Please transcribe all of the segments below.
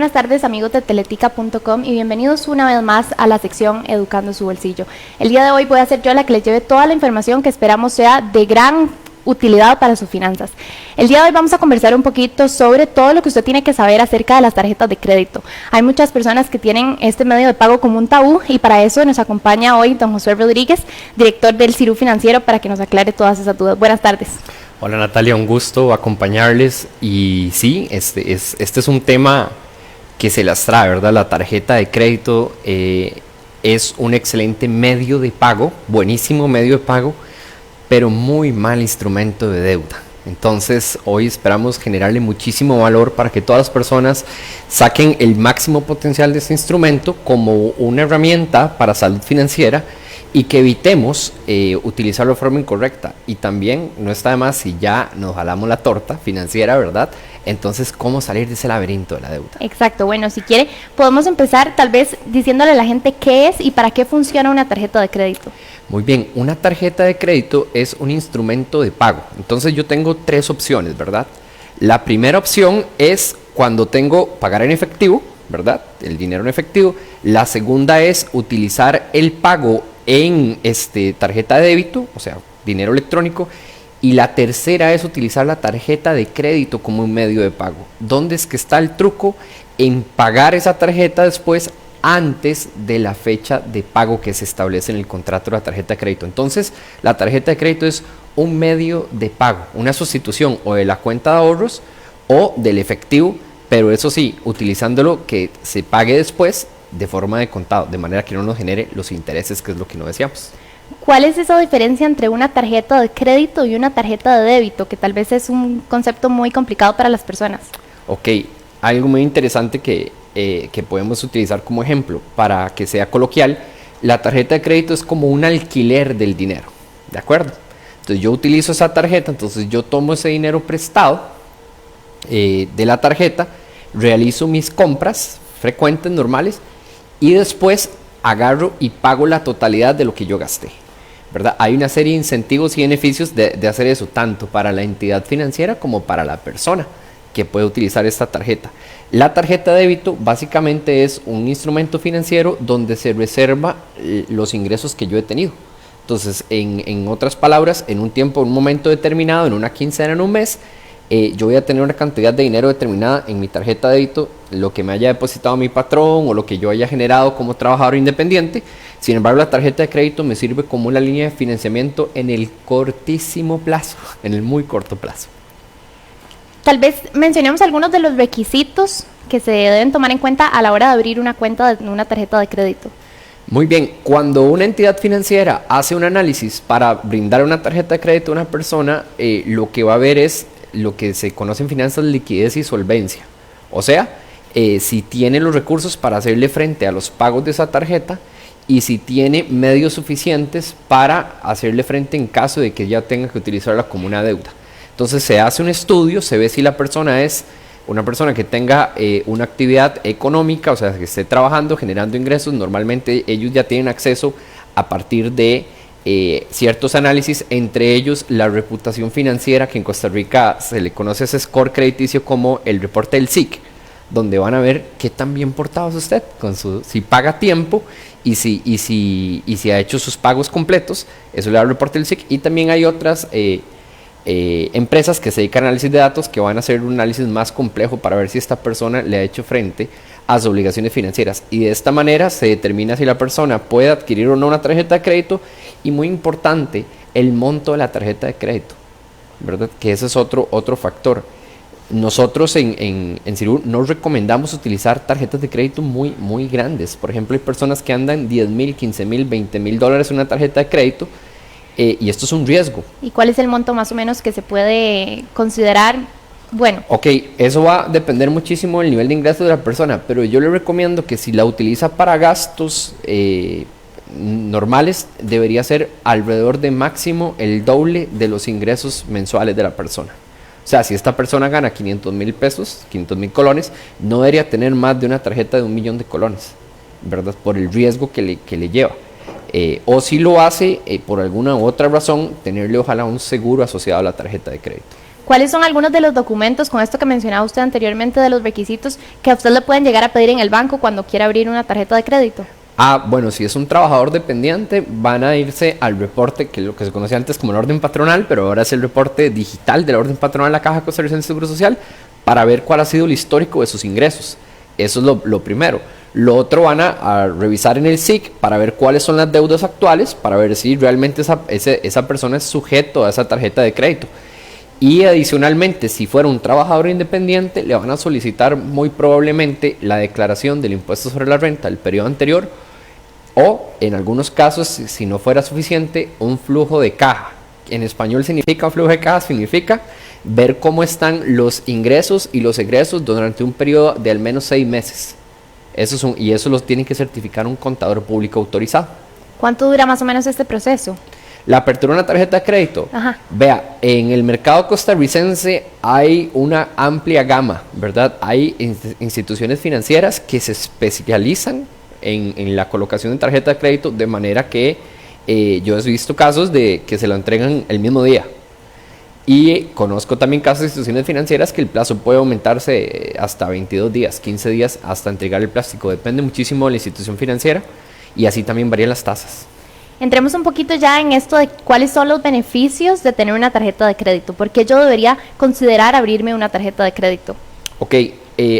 buenas tardes, amigos de teletica.com, y bienvenidos una vez más a la sección Educando su bolsillo. El día de hoy voy a ser yo la que les lleve toda la información que esperamos sea de gran utilidad para sus finanzas. El día de hoy vamos a conversar un poquito sobre todo lo que usted tiene que saber acerca de las tarjetas de crédito. Hay muchas personas que tienen este medio de pago como un tabú, y para eso nos acompaña hoy don José Rodríguez, director del CIRU Financiero, para que nos aclare todas esas dudas. Buenas tardes. Hola Natalia, un gusto acompañarles. Y sí, este es un tema que se las trae, ¿verdad? La tarjeta de crédito es un excelente medio de pago, buenísimo medio de pago, pero muy mal instrumento de deuda. Entonces hoy esperamos generarle muchísimo valor para que todas las personas saquen el máximo potencial de este instrumento como una herramienta para salud financiera, y que evitemos utilizarlo de forma incorrecta. Y también no está de más, si ya nos jalamos la torta financiera, ¿verdad? Entonces, ¿cómo salir de ese laberinto de la deuda? Exacto. Bueno, si quiere, podemos empezar tal vez diciéndole a la gente qué es y para qué funciona una tarjeta de crédito. Muy bien, una tarjeta de crédito es un instrumento de pago. Entonces yo tengo tres opciones, ¿verdad? La primera opción es cuando tengo pagar en efectivo, ¿verdad? El dinero en efectivo. La segunda es utilizar el pago en tarjeta de débito, o sea, dinero electrónico. Y la tercera es utilizar la tarjeta de crédito como un medio de pago. ¿Dónde es que está el truco? En pagar esa tarjeta después, antes de la fecha de pago que se establece en el contrato de la tarjeta de crédito. Entonces, la tarjeta de crédito es un medio de pago, una sustitución o de la cuenta de ahorros o del efectivo, pero eso sí, utilizándolo que se pague después de forma de contado, de manera que no nos genere los intereses, que es lo que no deseamos. ¿Cuál es esa diferencia entre una tarjeta de crédito y una tarjeta de débito? Que tal vez es un concepto muy complicado para las personas. Ok, algo muy interesante que podemos utilizar como ejemplo para que sea coloquial. La tarjeta de crédito es como un alquiler del dinero, ¿de acuerdo? Entonces yo utilizo esa tarjeta, entonces yo tomo ese dinero prestado de la tarjeta, realizo mis compras frecuentes, normales, y después agarro y pago la totalidad de lo que yo gasté, ¿verdad? Hay una serie de incentivos y beneficios de hacer eso, tanto para la entidad financiera como para la persona que puede utilizar esta tarjeta. La tarjeta de débito básicamente es un instrumento financiero donde se reserva los ingresos que yo he tenido. Entonces, en otras palabras, en un tiempo, en un momento determinado, en una quincena, en un mes, yo voy a tener una cantidad de dinero determinada en mi tarjeta de débito, lo que me haya depositado mi patrón o lo que yo haya generado como trabajador independiente. Sin embargo, la tarjeta de crédito me sirve como una línea de financiamiento en el cortísimo plazo, en el muy corto plazo. Tal vez mencionemos algunos de los requisitos que se deben tomar en cuenta a la hora de abrir una cuenta de una tarjeta de crédito. Muy bien, cuando una entidad financiera hace un análisis para brindar una tarjeta de crédito a una persona, lo que va a ver es lo que se conoce en finanzas, liquidez y solvencia. O sea, si tiene los recursos para hacerle frente a los pagos de esa tarjeta y si tiene medios suficientes para hacerle frente en caso de que ya tenga que utilizarla como una deuda. Entonces se hace un estudio, se ve si la persona es una persona que tenga una actividad económica, o sea, que esté trabajando, generando ingresos. Normalmente ellos ya tienen acceso a partir de ciertos análisis, entre ellos la reputación financiera, que en Costa Rica se le conoce ese score crediticio como el reporte del SIC, donde van a ver qué tan bien portado es usted, si paga a tiempo y si ha hecho sus pagos completos. Eso le da el reporte del SIC. Y también hay otras empresas que se dedican a análisis de datos que van a hacer un análisis más complejo para ver si esta persona le ha hecho frente a sus obligaciones financieras, y de esta manera se determina si la persona puede adquirir o no una tarjeta de crédito. Y muy importante, el monto de la tarjeta de crédito, ¿verdad? Que ese es otro factor. Nosotros en CIRU no recomendamos utilizar tarjetas de crédito muy grandes. Por ejemplo, hay personas que andan 10,000, 15,000, 20,000 dólares en una tarjeta de crédito, y esto es un riesgo. ¿Y cuál es el monto más o menos que se puede considerar? Bueno. Ok, eso va a depender muchísimo del nivel de ingreso de la persona, pero yo le recomiendo que si la utiliza para gastos normales, debería ser alrededor de máximo el doble de los ingresos mensuales de la persona. O sea, si esta persona gana 500,000 pesos, 500,000 colones, no debería tener más de una tarjeta de 1,000,000 de colones, ¿verdad? Por el riesgo que le lleva. O si lo hace por alguna u otra razón, tenerle ojalá un seguro asociado a la tarjeta de crédito. ¿Cuáles son algunos de los documentos, con esto que mencionaba usted anteriormente, de los requisitos que a usted le pueden llegar a pedir en el banco cuando quiera abrir una tarjeta de crédito? Bueno, si es un trabajador dependiente, van a irse al reporte, que es lo que se conocía antes como el orden patronal, pero ahora es el reporte digital del orden patronal de la Caja Costarricense de Seguro Social, para ver cuál ha sido el histórico de sus ingresos. Eso es lo primero. Lo otro, van a revisar en el SIC para ver cuáles son las deudas actuales, para ver si realmente esa persona es sujeto a esa tarjeta de crédito. Y adicionalmente, si fuera un trabajador independiente, le van a solicitar muy probablemente la declaración del impuesto sobre la renta del periodo anterior, o en algunos casos, si no fuera suficiente, un flujo de caja. En español significa un flujo de caja, significa ver cómo están los ingresos y los egresos durante un periodo de al menos 6 meses. Y eso los tiene que certificar un contador público autorizado. ¿Cuánto dura más o menos este proceso? La apertura de una tarjeta de crédito. Ajá. Vea, en el mercado costarricense hay una amplia gama, ¿verdad? Hay instituciones financieras que se especializan en la colocación de tarjeta de crédito, de manera que yo he visto casos de que se lo entregan el mismo día. Y conozco también casos de instituciones financieras que el plazo puede aumentarse hasta 22 días, 15 días, hasta entregar el plástico. Depende muchísimo de la institución financiera, y así también varían las tasas. Entremos un poquito ya en esto de cuáles son los beneficios de tener una tarjeta de crédito. ¿Por qué yo debería considerar abrirme una tarjeta de crédito? Ok,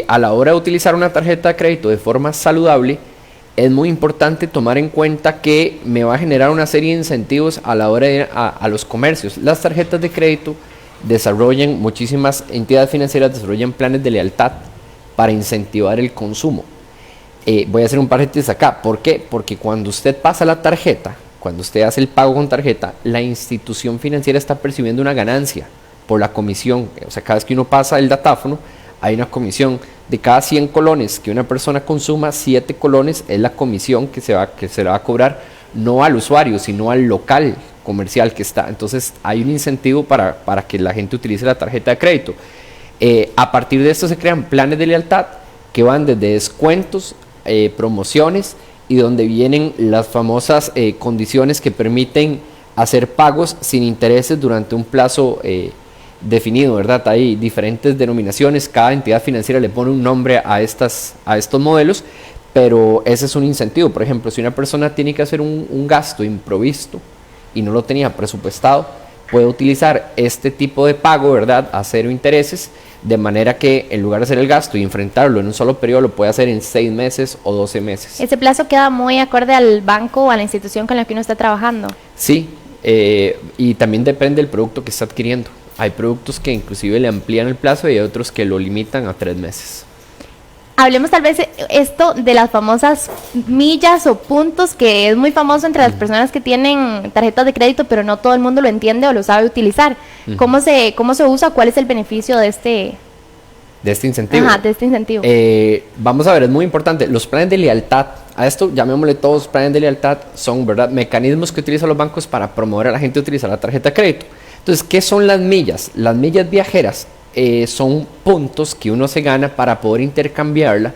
a la hora de utilizar una tarjeta de crédito de forma saludable, es muy importante tomar en cuenta que me va a generar una serie de incentivos a la hora de ir a los comercios. Las tarjetas de crédito muchísimas entidades financieras desarrollan planes de lealtad para incentivar el consumo. Voy a hacer un paréntesis acá. ¿Por qué? Porque cuando usted pasa la tarjeta, cuando usted hace el pago con tarjeta, la institución financiera está percibiendo una ganancia por la comisión. O sea, cada vez que uno pasa el datáfono, hay una comisión. De cada 100 colones que una persona consuma, 7 colones es la comisión que se le va a cobrar, no al usuario, sino al local comercial que está. Entonces hay un incentivo para que la gente utilice la tarjeta de crédito. A partir de esto se crean planes de lealtad que van desde descuentos, promociones, y donde vienen las famosas condiciones que permiten hacer pagos sin intereses durante un plazo definido, ¿verdad? Hay diferentes denominaciones, cada entidad financiera le pone un nombre a estos modelos, pero ese es un incentivo. Por ejemplo, si una persona tiene que hacer un gasto improvisto y no lo tenía presupuestado, puede utilizar este tipo de pago, ¿verdad?, a 0 intereses, de manera que en lugar de hacer el gasto y enfrentarlo en un solo periodo, lo puede hacer en 6 meses o 12 meses. ¿Ese plazo queda muy acorde al banco o a la institución con la que uno está trabajando? Sí, y también depende del producto que está adquiriendo. Hay productos que inclusive le amplían el plazo y hay otros que lo limitan a 3 meses. Hablemos tal vez esto de las famosas millas o puntos, que es muy famoso entre las personas que tienen tarjetas de crédito, pero no todo el mundo lo entiende o lo sabe utilizar. ¿Cómo se usa? ¿Cuál es el beneficio de este incentivo? Ajá, de este incentivo. Vamos a ver, es muy importante. Los planes de lealtad, a esto llamémosle todos planes de lealtad, son, ¿verdad?, mecanismos que utilizan los bancos para promover a la gente a utilizar la tarjeta de crédito. Entonces, ¿qué son las millas? Las millas viajeras son puntos que uno se gana para poder intercambiarla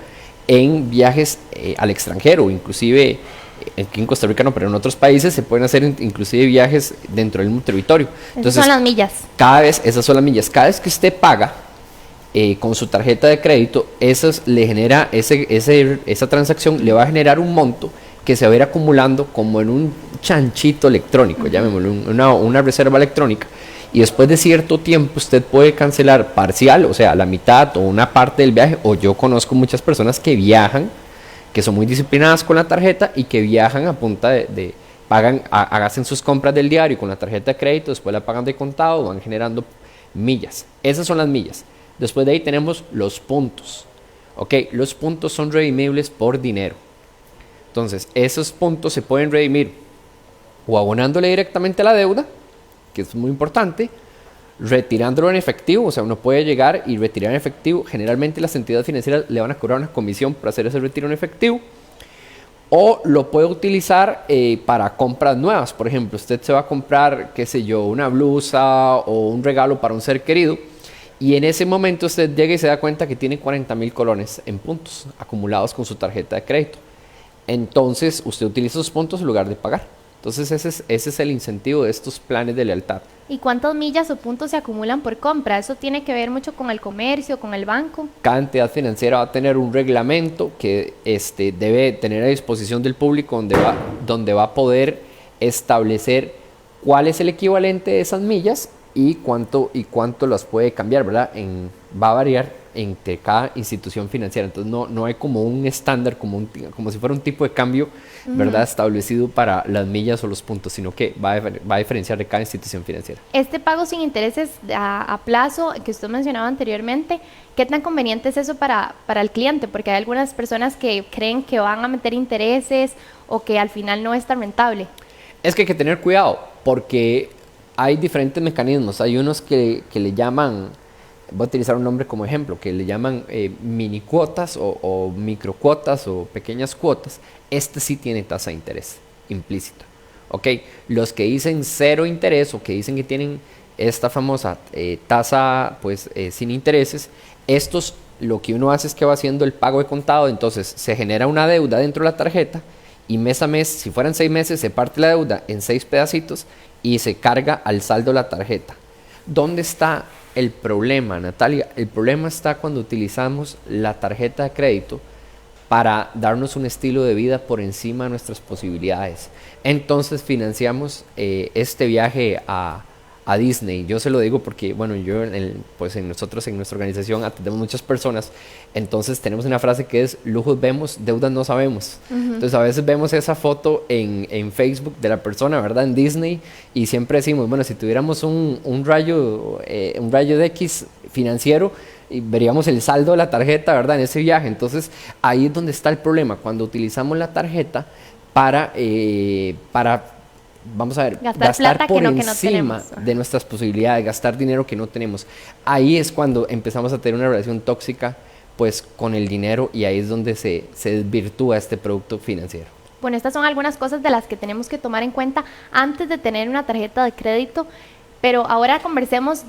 en viajes al extranjero, inclusive aquí en Costa Rica no, pero en otros países se pueden hacer inclusive viajes dentro del mismo territorio. Entonces, esas son las millas. Esas son las millas. Cada vez que usted paga con su tarjeta de crédito, le genera esa transacción le va a generar un monto que se va a ir acumulando como en un chanchito electrónico, llamémoslo, una reserva electrónica, y después de cierto tiempo usted puede cancelar parcial, o sea, la mitad o una parte del viaje. O yo conozco muchas personas que viajan, que son muy disciplinadas con la tarjeta y que viajan a punta de hacen sus compras del diario con la tarjeta de crédito, después la pagan de contado, van generando millas. Esas son las millas. Después de ahí tenemos los puntos. Ok, los puntos son redimibles por dinero. Entonces, esos puntos se pueden redimir o abonándole directamente a la deuda, que es muy importante, retirándolo en efectivo. O sea, uno puede llegar y retirar en efectivo. Generalmente las entidades financieras le van a cobrar una comisión por hacer ese retiro en efectivo. O lo puede utilizar para compras nuevas. Por ejemplo, usted se va a comprar, qué sé yo, una blusa o un regalo para un ser querido, y en ese momento usted llega y se da cuenta que tiene 40,000 colones en puntos acumulados con su tarjeta de crédito. Entonces usted utiliza esos puntos en lugar de pagar. Entonces ese es el incentivo de estos planes de lealtad. ¿Y cuántas millas o puntos se acumulan por compra? Eso tiene que ver mucho con el comercio, con el banco. Cada entidad financiera va a tener un reglamento que debe tener a disposición del público donde va a poder establecer cuál es el equivalente de esas millas y cuánto las puede cambiar, ¿verdad? Va a variar entre cada institución financiera. Entonces no hay como un estándar, como si fuera un tipo de cambio, ¿verdad? Establecido para las millas o los puntos, sino que va a diferenciar de cada institución financiera. Este pago sin intereses a plazo que usted mencionaba anteriormente, ¿qué tan conveniente es eso para el cliente? Porque hay algunas personas que creen que van a meter intereses o que al final no es tan rentable. Es que hay que tener cuidado porque hay diferentes mecanismos. Hay unos que le llaman, voy a utilizar un nombre como ejemplo, que le llaman mini cuotas o micro cuotas o pequeñas cuotas. Este sí tiene tasa de interés implícita. ¿Ok? Los que dicen cero interés o que dicen que tienen esta famosa tasa pues, sin intereses, estos lo que uno hace es que va haciendo el pago de contado. Entonces se genera una deuda dentro de la tarjeta y mes a mes, si fueran 6 meses, se parte la deuda en 6 pedacitos y se carga al saldo la tarjeta. ¿Dónde está el problema, Natalia? El problema está cuando utilizamos la tarjeta de crédito para darnos un estilo de vida por encima de nuestras posibilidades. Entonces financiamos este viaje a Disney. Yo se lo digo porque, bueno, nosotros en nuestra organización atendemos muchas personas, entonces tenemos una frase que es: lujos vemos, deudas no sabemos. Entonces a veces vemos esa foto en Facebook de la persona, ¿verdad? En Disney, y siempre decimos, bueno, si tuviéramos un rayo de X financiero, y veríamos el saldo de la tarjeta, ¿verdad? En ese viaje. Entonces ahí es donde está el problema, cuando utilizamos la tarjeta para vamos a ver, gastar por encima de nuestras posibilidades, gastar dinero que no tenemos. Ahí es cuando empezamos a tener una relación tóxica pues con el dinero, y ahí es donde se desvirtúa este producto financiero. Bueno, estas son algunas cosas de las que tenemos que tomar en cuenta antes de tener una tarjeta de crédito, pero ahora conversemos.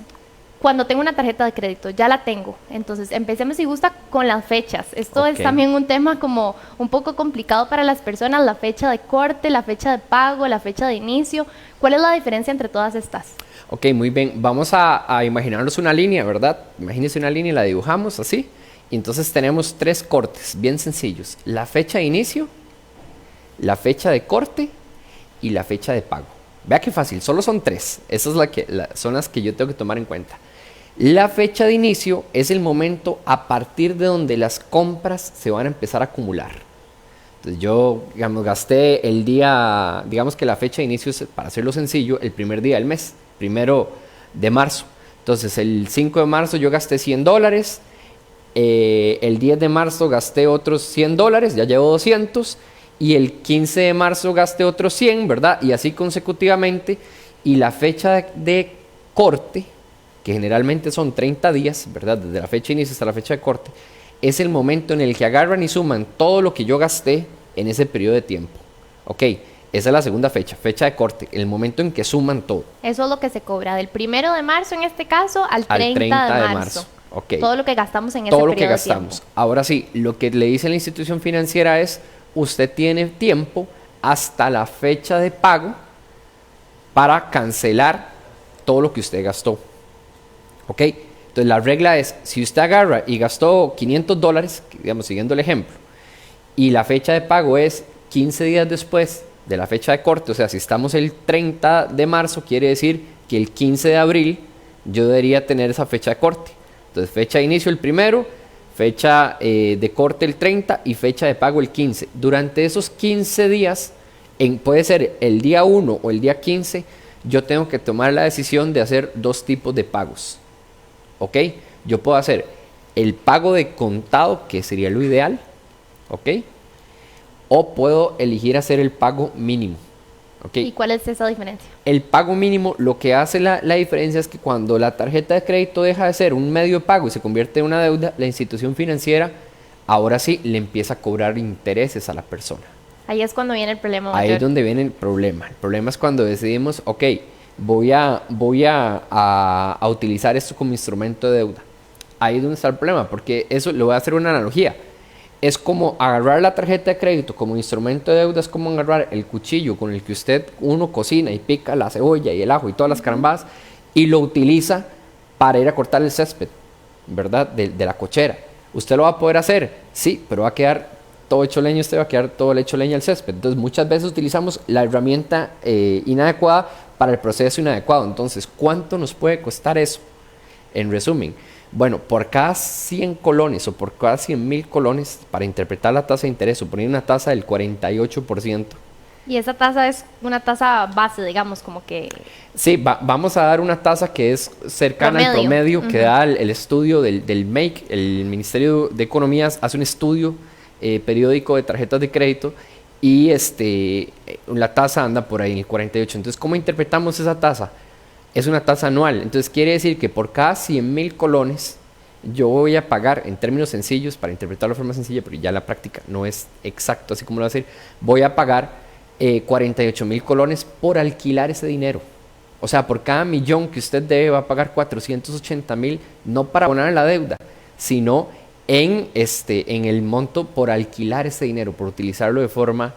Cuando tengo una tarjeta de crédito, ya la tengo. Entonces, empecemos si gusta con las fechas. Esto es también un tema como un poco complicado para las personas, la fecha de corte, la fecha de pago, la fecha de inicio. ¿Cuál es la diferencia entre todas estas? Ok, muy bien. Vamos a imaginarnos una línea, ¿verdad? Imagínense una línea y la dibujamos así. Y entonces tenemos 3 cortes bien sencillos: la fecha de inicio, la fecha de corte y la fecha de pago. Vea qué fácil, solo son 3. Esas son las que yo tengo que tomar en cuenta. La fecha de inicio es el momento a partir de donde las compras se van a empezar a acumular. Entonces yo, gasté el día, digamos que la fecha de inicio es, para hacerlo sencillo, el primer día del mes, 1 de marzo. Entonces el 5 de marzo yo gasté $100, el 10 de marzo gasté otros $100, ya llevo 200, y el 15 de marzo gasté otros 100, ¿verdad? Y así consecutivamente. Y la fecha de corte, que generalmente son 30 días, ¿verdad? Desde la fecha de inicio hasta la fecha de corte, es el momento en el que agarran y suman todo lo que yo gasté en ese periodo de tiempo. Ok, esa es la segunda fecha de corte, el momento en que suman todo. Eso es lo que se cobra del 1 de marzo en este caso al 30 de marzo. Okay. Todo lo que gastamos en ese periodo de tiempo. Todo lo que gastamos. Ahora sí, lo que le dice la institución financiera es: usted tiene tiempo hasta la fecha de pago para cancelar todo lo que usted gastó. ¿Ok? Entonces la regla es: si usted agarra y gastó $500, digamos, siguiendo el ejemplo, y la fecha de pago es 15 días después de la fecha de corte, o sea, si estamos el 30 de marzo, quiere decir que el 15 de abril yo debería tener esa fecha de corte. Entonces, fecha de inicio el 1, fecha de corte el 30 y fecha de pago el 15. Durante esos 15 días, puede ser el día 1 o el día 15, yo tengo que tomar la decisión de hacer 2 tipos de pagos. ¿Ok? Yo puedo hacer el pago de contado, que sería lo ideal. ¿Ok? O puedo elegir hacer el pago mínimo. ¿Ok? ¿Y cuál es esa diferencia? El pago mínimo, lo que hace la diferencia es que cuando la tarjeta de crédito deja de ser un medio de pago y se convierte en una deuda, la institución financiera ahora sí le empieza a cobrar intereses a la persona. Ahí es cuando viene el problema. Ahí es donde viene el problema. El problema es cuando decidimos, ok, voy a utilizar esto como instrumento de deuda. Ahí es donde está el problema, porque eso, le voy a hacer una analogía. Es como agarrar la tarjeta de crédito como instrumento de deuda, es como agarrar el cuchillo con el que uno cocina y pica la cebolla y el ajo y todas las carambadas y lo utiliza para ir a cortar el césped, ¿verdad? De la cochera. ¿Usted lo va a poder hacer? Sí, pero va a quedar todo hecho leña, usted va a quedar todo hecho leña al césped. Entonces muchas veces utilizamos la herramienta inadecuada para el proceso inadecuado. Entonces, ¿cuánto nos puede costar eso? En resumen, bueno, por cada 100 colones o por cada 100,000 colones, para interpretar la tasa de interés, suponiendo una tasa del 48%. Y esa tasa es una tasa base, digamos, como que... Sí, vamos a dar una tasa que es cercana al promedio que da el estudio del MAKE. El Ministerio de Economía hace un estudio periódico de tarjetas de crédito y la tasa anda por ahí en el 48. Entonces, ¿cómo interpretamos esa tasa? Es una tasa anual, entonces quiere decir que por cada 100,000 colones yo voy a pagar, en términos sencillos, para interpretarlo de forma sencilla, porque ya la práctica no es exacto, así como lo voy a decir, voy a pagar 48,000 colones por alquilar ese dinero. O sea, por cada millón que usted debe va a pagar 480,000, no para abonar la deuda, sino en el monto por alquilar ese dinero, por utilizarlo de forma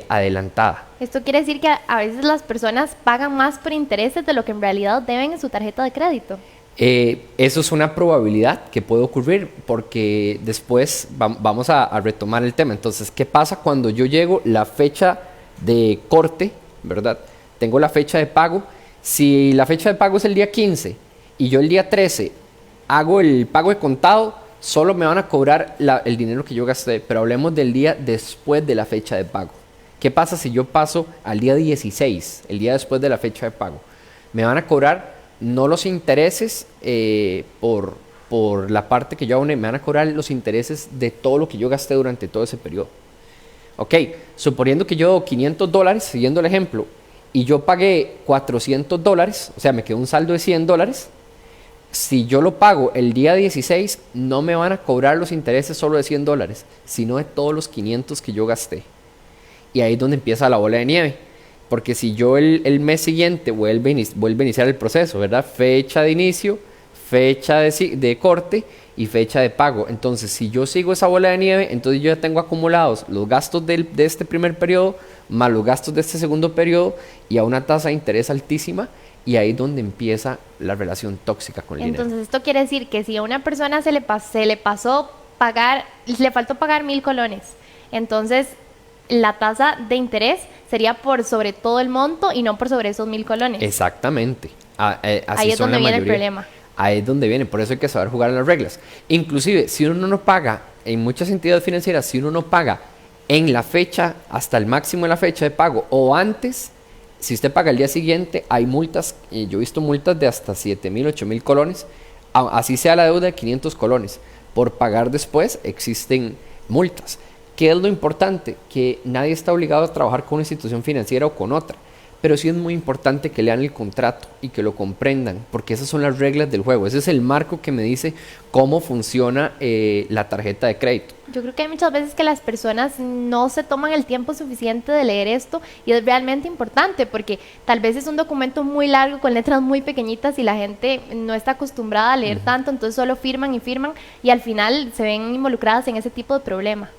adelantada. Esto quiere decir que a veces las personas pagan más por intereses de lo que en realidad deben en su tarjeta de crédito. Eso es una probabilidad que puede ocurrir porque después vamos a retomar el tema. Entonces, ¿qué pasa cuando yo llego la fecha de corte, ¿verdad? Tengo la fecha de pago. Si la fecha de pago es el día 15 y yo el día 13 hago el pago de contado, solo me van a cobrar el dinero que yo gasté, pero hablemos del día después de la fecha de pago. ¿Qué pasa si yo paso al día 16, el día después de la fecha de pago? Me van a cobrar no los intereses por la parte que yo aboné, me van a cobrar los intereses de todo lo que yo gasté durante todo ese periodo. Ok, suponiendo que yo doy $500, siguiendo el ejemplo, y yo pagué $400, o sea, me quedó un saldo de $100. Si yo lo pago el día 16, no me van a cobrar los intereses solo de $100, sino de todos los 500 que yo gasté. Y ahí es donde empieza la bola de nieve. Porque si yo el mes siguiente vuelve a iniciar el proceso, ¿verdad? Fecha de inicio, fecha de corte y fecha de pago. Entonces, si yo sigo esa bola de nieve, entonces yo ya tengo acumulados los gastos de este primer periodo, más los gastos de este segundo periodo, y a una tasa de interés altísima, y ahí es donde empieza la relación tóxica con el dinero. Entonces, esto quiere decir que si a una persona se le pasó pagar, le faltó pagar 1,000 colones, entonces la tasa de interés sería por sobre todo el monto y no por sobre esos 1,000 colones. Exactamente. Así ahí es donde viene el problema. Ahí es donde viene, por eso hay que saber jugar en las reglas. Inclusive, si uno no paga, en muchas entidades financieras, si uno no paga en la fecha, hasta el máximo de la fecha de pago, o antes, si usted paga el día siguiente, hay multas, y yo he visto multas de hasta 7,000, 8,000 colones, así sea la deuda de 500 colones. Por pagar después existen multas. ¿Qué es lo importante? Que nadie está obligado a trabajar con una institución financiera o con otra, pero sí es muy importante que lean el contrato y que lo comprendan, porque esas son las reglas del juego. Ese es el marco que me dice cómo funciona la tarjeta de crédito. Yo creo que hay muchas veces que las personas no se toman el tiempo suficiente de leer esto, y es realmente importante porque tal vez es un documento muy largo con letras muy pequeñitas y la gente no está acostumbrada a leer tanto, entonces solo firman y al final se ven involucradas en ese tipo de problema.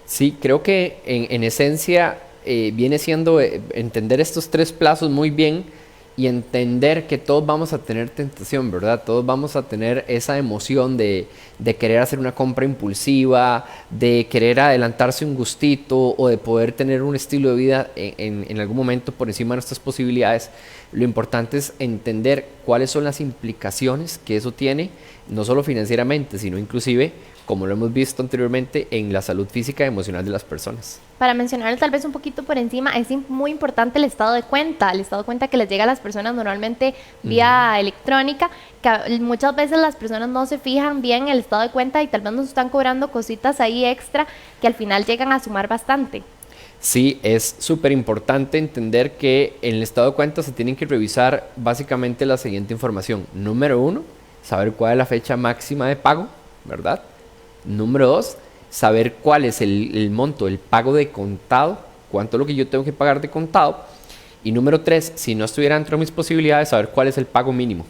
Sí, creo que en esencia viene siendo entender estos 3 plazos muy bien y entender que todos vamos a tener tentación, ¿verdad? Todos vamos a tener esa emoción de querer hacer una compra impulsiva, de querer adelantarse un gustito o de poder tener un estilo de vida en algún momento por encima de nuestras posibilidades. Lo importante es entender cuáles son las implicaciones que eso tiene, no solo financieramente, sino inclusive, como lo hemos visto anteriormente, en la salud física y emocional de las personas. Para mencionar tal vez un poquito por encima, es muy importante el estado de cuenta que les llega a las personas normalmente vía electrónica, que muchas veces las personas no se fijan bien en el estado de cuenta y tal vez nos están cobrando cositas ahí extra que al final llegan a sumar bastante. Sí, es súper importante entender que en el estado de cuenta se tienen que revisar básicamente la siguiente información. Número 1, saber cuál es la fecha máxima de pago, ¿verdad? Número 2, saber cuál es el monto del pago de contado, cuánto es lo que yo tengo que pagar de contado. Y número 3, si no estuviera dentro de mis posibilidades, saber cuál es el pago mínimo.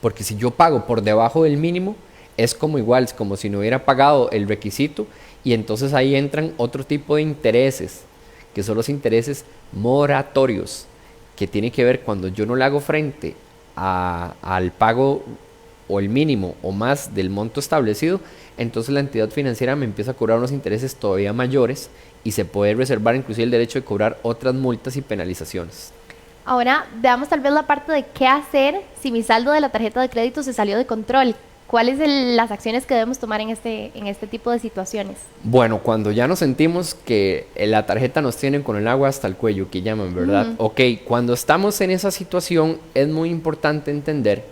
Porque si yo pago por debajo del mínimo, es como igual, es como si no hubiera pagado el requisito y entonces ahí entran otro tipo de intereses, que son los intereses moratorios, que tiene que ver cuando yo no le hago frente al pago o el mínimo o más del monto establecido, entonces la entidad financiera me empieza a cobrar unos intereses todavía mayores y se puede reservar inclusive el derecho de cobrar otras multas y penalizaciones. Ahora veamos tal vez la parte de qué hacer si mi saldo de la tarjeta de crédito se salió de control. ¿Cuáles son las acciones que debemos tomar en este tipo de situaciones? Bueno, cuando ya nos sentimos que la tarjeta nos tiene con el agua hasta el cuello, que llaman, ¿verdad? Ok, cuando estamos en esa situación es muy importante entender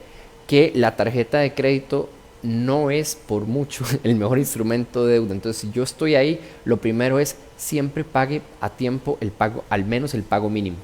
que la tarjeta de crédito no es por mucho el mejor instrumento de deuda. Entonces, si yo estoy ahí, lo primero es siempre pague a tiempo el pago, al menos el pago mínimo.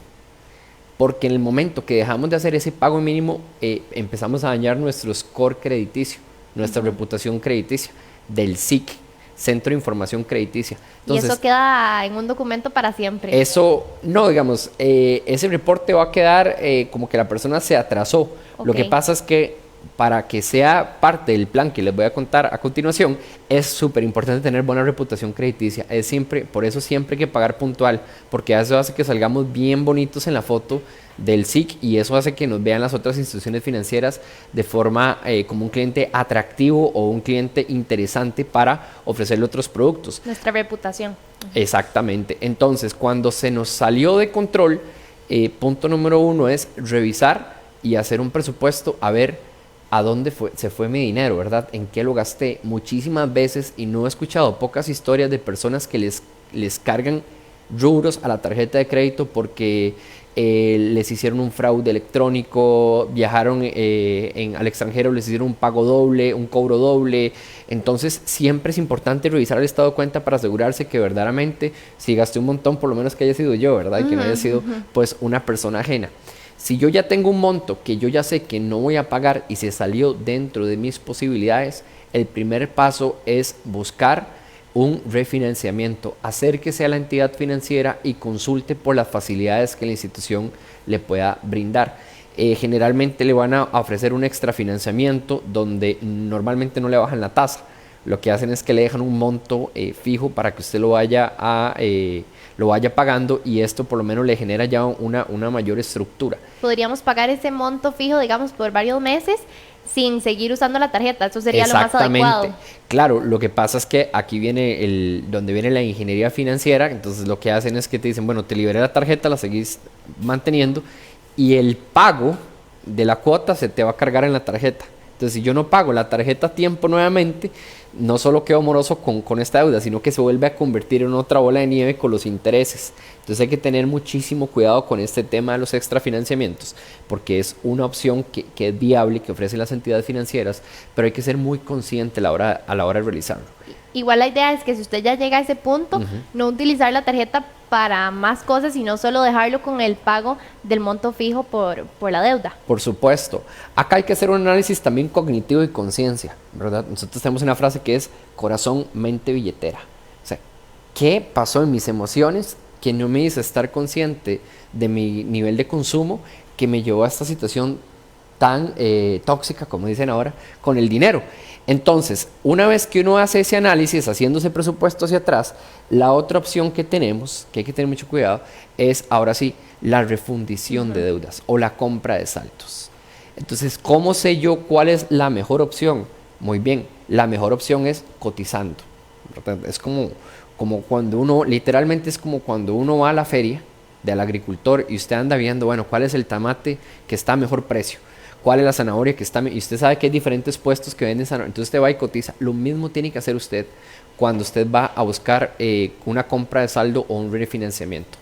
Porque en el momento que dejamos de hacer ese pago mínimo, empezamos a dañar nuestro score crediticio, nuestra reputación crediticia del SIC, Centro de Información Crediticia. Entonces, y eso queda en un documento para siempre. Eso, no, digamos, ese reporte va a quedar como que la persona se atrasó. Lo que pasa es que para que sea parte del plan que les voy a contar a continuación, es súper importante tener buena reputación crediticia. Es siempre, por eso siempre hay que pagar puntual, porque eso hace que salgamos bien bonitos en la foto del SIC y eso hace que nos vean las otras instituciones financieras de forma como un cliente atractivo o un cliente interesante para ofrecerle otros productos. Nuestra reputación. Exactamente. Entonces, cuando se nos salió de control, punto número 1 es revisar y hacer un presupuesto, a ver a dónde se fue mi dinero, ¿verdad? ¿En qué lo gasté? Muchísimas veces, y no he escuchado pocas historias de personas que les cargan rubros a la tarjeta de crédito porque les hicieron un fraude electrónico, viajaron al extranjero, les hicieron un pago doble, un cobro doble. Entonces siempre es importante revisar el estado de cuenta para asegurarse que verdaderamente si gasté un montón, por lo menos que haya sido yo, ¿verdad? Y que no haya sido pues una persona ajena. Si yo ya tengo un monto que yo ya sé que no voy a pagar y se salió dentro de mis posibilidades, el primer paso es buscar un refinanciamiento. Acérquese a la entidad financiera y consulte por las facilidades que la institución le pueda brindar. Generalmente le van a ofrecer un extrafinanciamiento donde normalmente no le bajan la tasa. Lo que hacen es que le dejan un monto fijo para que usted lo vaya pagando y esto por lo menos le genera ya una mayor estructura. Podríamos pagar ese monto fijo, digamos, por varios meses sin seguir usando la tarjeta. Eso sería lo más adecuado. Claro, lo que pasa es que aquí viene donde viene la ingeniería financiera. Entonces lo que hacen es que te dicen, bueno, te liberé la tarjeta, la seguís manteniendo y el pago de la cuota se te va a cargar en la tarjeta. Entonces, si yo no pago la tarjeta a tiempo nuevamente, no solo quedo moroso con esta deuda, sino que se vuelve a convertir en otra bola de nieve con los intereses. Entonces hay que tener muchísimo cuidado con este tema de los extrafinanciamientos, porque es una opción que es viable, que ofrecen las entidades financieras, pero hay que ser muy consciente a la hora de realizarlo. Igual la idea es que si usted ya llega a ese punto, no utilizar la tarjeta para más cosas, sino solo dejarlo con el pago del monto fijo por la deuda. Por supuesto. Acá hay que hacer un análisis también cognitivo y conciencia, ¿verdad? Nosotros tenemos una frase que es corazón, mente, billetera. O sea, ¿qué pasó en mis emociones que no me hizo estar consciente de mi nivel de consumo que me llevó a esta situación tan tóxica, como dicen ahora, con el dinero? Entonces, una vez que uno hace ese análisis, haciendo ese presupuesto hacia atrás, la otra opción que tenemos, que hay que tener mucho cuidado, es ahora sí, la refundición de deudas o la compra de saldos. Entonces, ¿cómo sé yo cuál es la mejor opción? Muy bien, la mejor opción es cotizando, ¿verdad? Es como cuando uno, literalmente es como cuando uno va a la feria del agricultor y usted anda viendo, bueno, cuál es el tomate que está a mejor precio, cuál es la zanahoria que está, y usted sabe que hay diferentes puestos que venden zanahoria, entonces usted va y cotiza. Lo mismo tiene que hacer usted cuando usted va a buscar una compra de saldo o un refinanciamiento.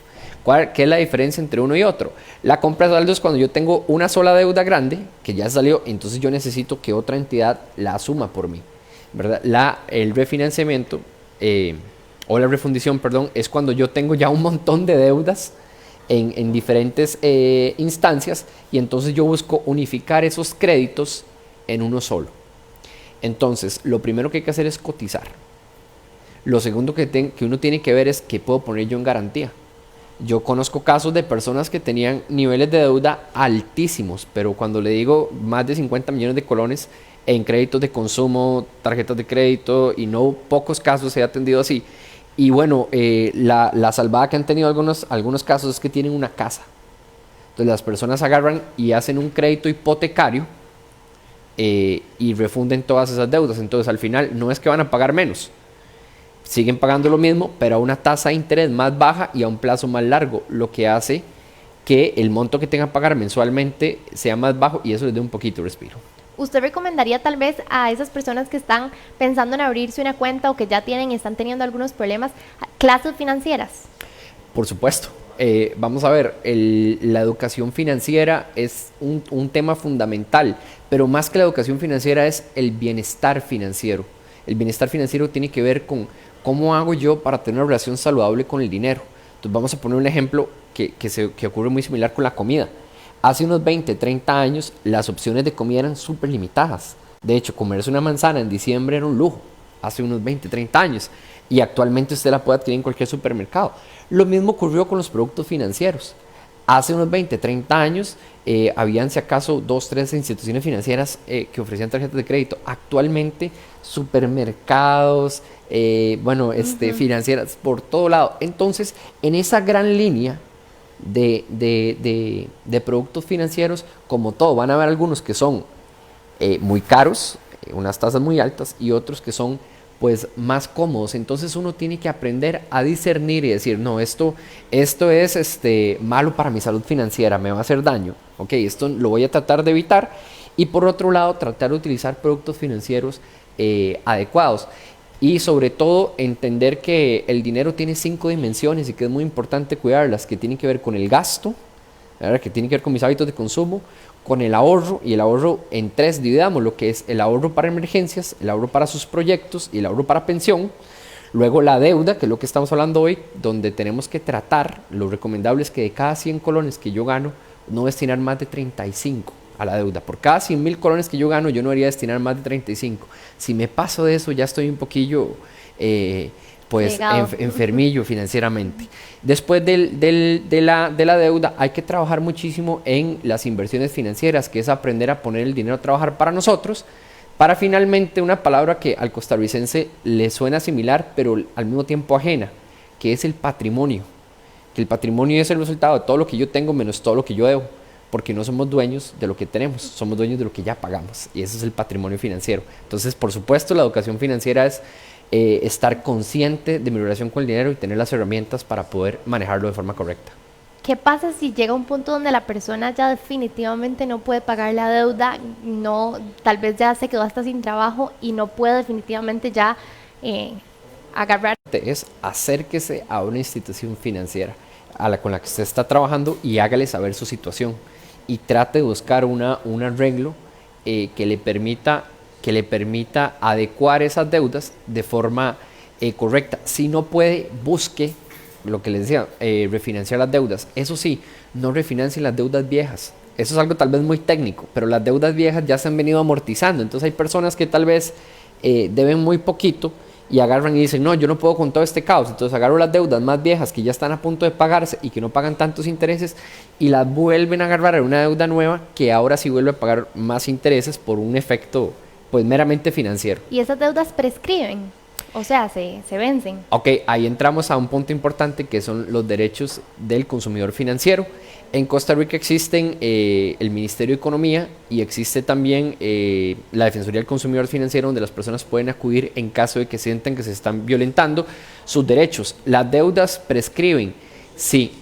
¿Qué es la diferencia entre uno y otro? La compra de saldo es cuando yo tengo una sola deuda grande que ya salió, entonces yo necesito que otra entidad la asuma por mí, ¿verdad? El refinanciamiento o la refundición, perdón, es cuando yo tengo ya un montón de deudas en diferentes instancias y entonces yo busco unificar esos créditos en uno solo. Entonces, lo primero que hay que hacer es cotizar. Lo segundo que uno tiene que ver es qué puedo poner yo en garantía. Yo conozco casos de personas que tenían niveles de deuda altísimos, pero cuando le digo más de 50 millones de colones, en créditos de consumo, tarjetas de crédito, y no pocos casos se ha atendido así. Y bueno, la salvada que han tenido algunos casos es que tienen una casa. Entonces las personas agarran y hacen un crédito hipotecario y refunden todas esas deudas. Entonces al final no es que van a pagar menos, siguen pagando lo mismo, pero a una tasa de interés más baja y a un plazo más largo, lo que hace que el monto que tengan que pagar mensualmente sea más bajo y eso les dé un poquito de respiro. ¿Usted recomendaría tal vez a esas personas que están pensando en abrirse una cuenta o que ya tienen y están teniendo algunos problemas, clases financieras? Por supuesto. Vamos a ver, la educación financiera es un tema fundamental, pero más que la educación financiera es el bienestar financiero. El bienestar financiero tiene que ver con cómo hago yo para tener una relación saludable con el dinero. Entonces vamos a poner un ejemplo que ocurre muy similar con la comida. Hace unos 20, 30 años las opciones de comida eran súper limitadas. De hecho, comerse una manzana en diciembre era un lujo, hace unos 20, 30 años. Y actualmente usted la puede adquirir en cualquier supermercado. Lo mismo ocurrió con los productos financieros. Hace unos 20, 30 años habían si acaso 2, 3 instituciones financieras que ofrecían tarjetas de crédito. Actualmente supermercados, financieras por todo lado. Entonces, en esa gran línea de productos financieros, como todo, van a haber algunos que son muy caros, unas tasas muy altas, y otros que son pues más cómodos. Entonces uno tiene que aprender a discernir y decir, no, esto es malo para mi salud financiera, me va a hacer daño, ok, esto lo voy a tratar de evitar. Y por otro lado, tratar de utilizar productos financieros adecuados. Y sobre todo entender que el dinero tiene 5 dimensiones y que es muy importante cuidarlas, que tienen que ver con el gasto, ¿verdad?, que tienen que ver con mis hábitos de consumo, con el ahorro, y el ahorro en 3 dividamos, lo que es el ahorro para emergencias, el ahorro para sus proyectos y el ahorro para pensión. Luego la deuda, que es lo que estamos hablando hoy, donde tenemos que tratar, lo recomendable es que de cada 100 colones que yo gano, no destinar más de 35 a la deuda. Por cada 100,000 colones que yo gano, yo no debería destinar más de 35. Si me paso de eso, ya estoy un poquillo enfermillo financieramente. Después de la deuda, hay que trabajar muchísimo en las inversiones financieras, que es aprender a poner el dinero a trabajar para nosotros, para finalmente una palabra que al costarricense le suena similar, pero al mismo tiempo ajena, que es el patrimonio. Que el patrimonio es el resultado de todo lo que yo tengo menos todo lo que yo debo, porque no somos dueños de lo que tenemos, somos dueños de lo que ya pagamos, y eso es el patrimonio financiero. Entonces, por supuesto, la educación financiera es estar consciente de mi relación con el dinero y tener las herramientas para poder manejarlo de forma correcta. ¿Qué pasa si llega un punto donde la persona ya definitivamente no puede pagar la deuda, tal vez ya se quedó hasta sin trabajo y no puede definitivamente ya agarrar? Es acérquese a una institución financiera con la que usted está trabajando y hágale saber su situación y trate de buscar un arreglo que le permita adecuar esas deudas de forma correcta. Si no puede, busque lo que les decía, refinanciar las deudas. Eso sí, no refinancien las deudas viejas. Eso es algo tal vez muy técnico, pero las deudas viejas ya se han venido amortizando. Entonces hay personas que tal vez deben muy poquito y agarran y dicen, no, yo no puedo con todo este caos. Entonces agarro las deudas más viejas que ya están a punto de pagarse y que no pagan tantos intereses y las vuelven a agarrar en una deuda nueva que ahora sí vuelve a pagar más intereses por un efecto pues meramente financiero. ¿Y esas deudas prescriben? O sea, se vencen. Ok, ahí entramos a un punto importante que son los derechos del consumidor financiero. En Costa Rica existen el Ministerio de Economía y existe también la Defensoría del Consumidor Financiero, donde las personas pueden acudir en caso de que sientan que se están violentando sus derechos. Las deudas prescriben. Sí,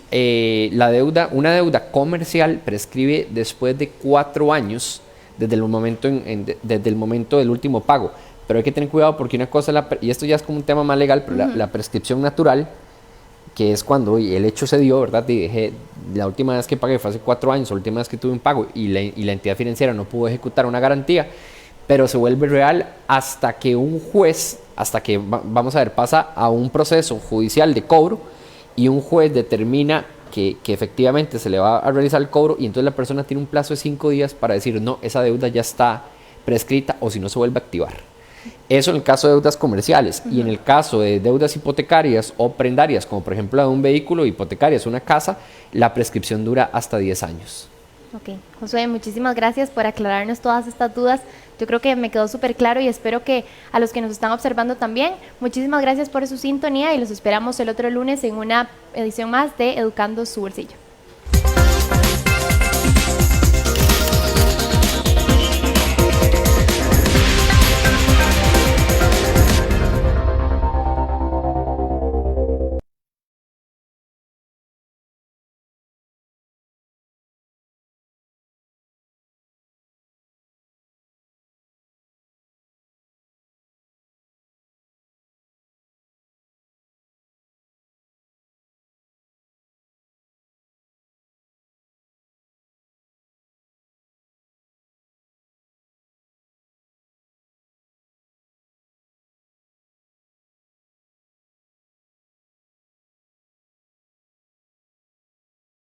una deuda comercial prescribe después de 4 años desde el momento del último pago. Pero hay que tener cuidado porque una cosa, y esto ya es como un tema más legal, pero la prescripción natural, que es cuando el hecho se dio, ¿verdad? Y la última vez que pagué fue hace 4 años, la última vez que tuve un pago y la entidad financiera no pudo ejecutar una garantía, pero se vuelve real hasta que un juez, vamos a ver, pasa a un proceso judicial de cobro y un juez determina que efectivamente se le va a realizar el cobro y entonces la persona tiene un plazo de 5 días para decir, no, esa deuda ya está prescrita o si no se vuelve a activar. Eso en el caso de deudas comerciales. Y en el caso de deudas hipotecarias o prendarias, como por ejemplo la de un vehículo, hipotecarias, una casa, la prescripción dura hasta 10 años. Ok, Josué, muchísimas gracias por aclararnos todas estas dudas. Yo creo que me quedó súper claro y espero que a los que nos están observando también. Muchísimas gracias por su sintonía y los esperamos el otro lunes en una edición más de Educando su Bolsillo.